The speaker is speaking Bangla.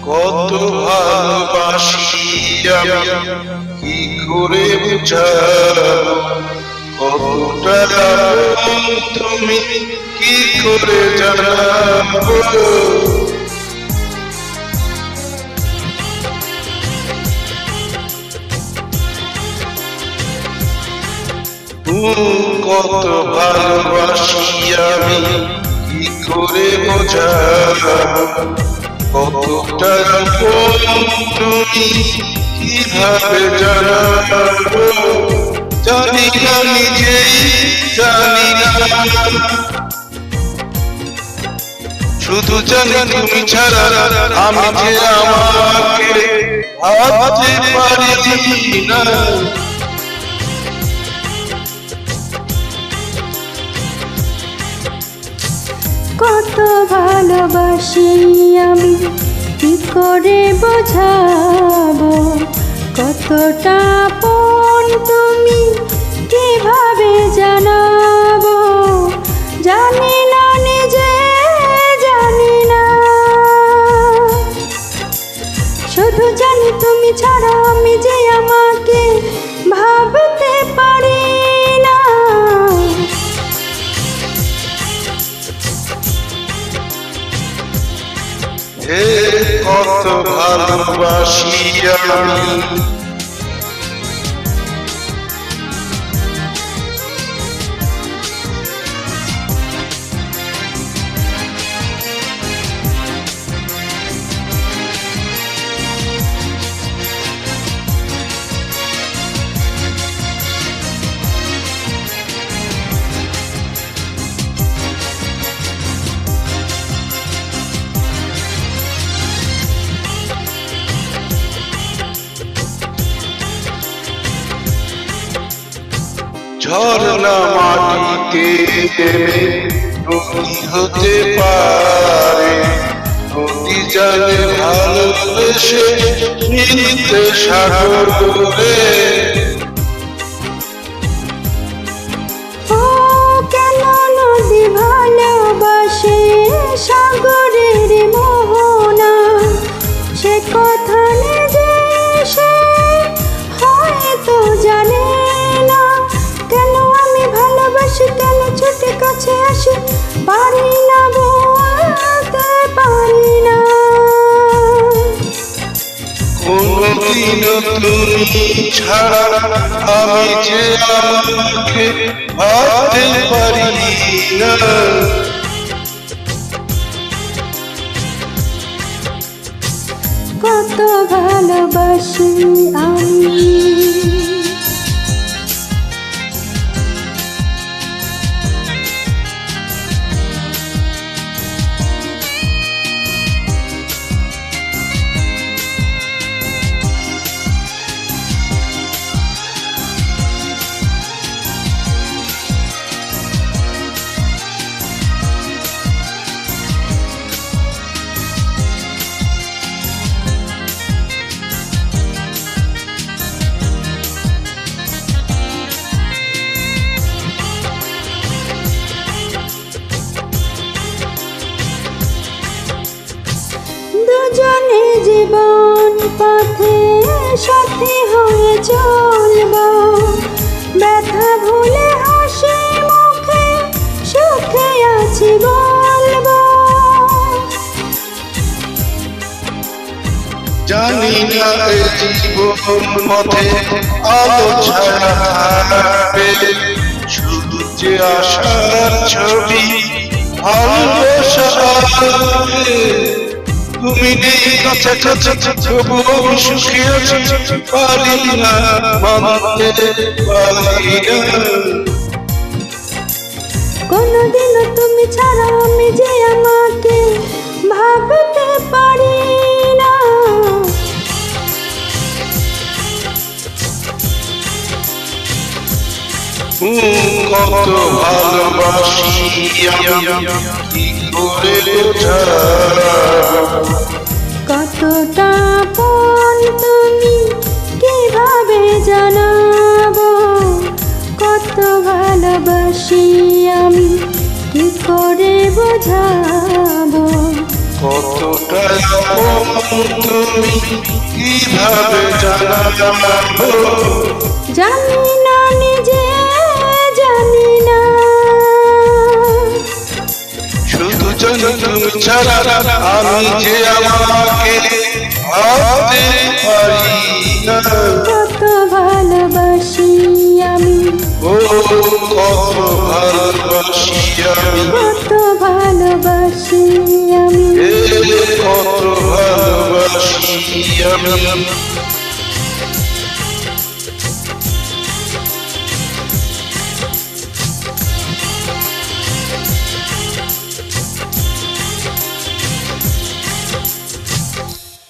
কত ভালোবাসি আমি কি করে বুঝাবো, কতটা আপন তুমি কি করে জানাবো। কত ভালোবাসি আমি কি করে বোঝাবো, কতটা আপন তুমি কিভাবে জানাবো। জানি না নিজেই জানি না, শুধু জানি তুমি ছাড়া আমি যে আমাকে ভাবতে পারি না। কত ভালোবাসি আমি কি করে বোঝাবো, কতটা আপন তুমি কিভাবে জানাবো। জানি না নিজে জানি না, শুধু জানি তুমি ছাড়া আমি যে আমাকে ভাবতে পারি না। কত ভালোবাসি আমি ঝর্ণা মাটিতে নদী হতে পারে, নদী জানে ভালোবেসে মিলতে সাগরে। ও কেন নদী ভালোবাসে সাগরের মোহনা, সে কথা নিজে সে হয়তো জানে না। কেন আমি ভালোবাসি, কেন ছুটে কাছে আসি, পারি না বলতে পারি না। কোনদিনও তুমি ছাড়া আমি যে আমাকে ভাবতে পারি না। কত ভালোবাসি আমি। দুজনে জীবন পথে সাথী হয়ে চলবো, ব্যথা ভুলে হাসি মুখে সুখে আছি বলবো। জানি না এই জীবন পথে আলো ছায়া থাকবে, শুধু যে আশার ছবি ভালোবাসা। তুমি নেই কাছে কাছে তবু আমি সুখী আছি, পারি না মানতে পারি না। কোনদিনও তুমি ছাড়া আমি যে আমাকে ভাবতে পারি না। কত ভালোবাসি আমি কি করে বোঝাবো, কতটা আপন তুমি কিভাবে জানাবো। কত ভালোবাসি আমি কি করে বোঝাবো, কতটা আপন তুমি কিভাবে জানাবো জানি না নিজে জানি না শুধু জানি তুমি ছাড়া আমি যে আমাকে ভাবতে পারি না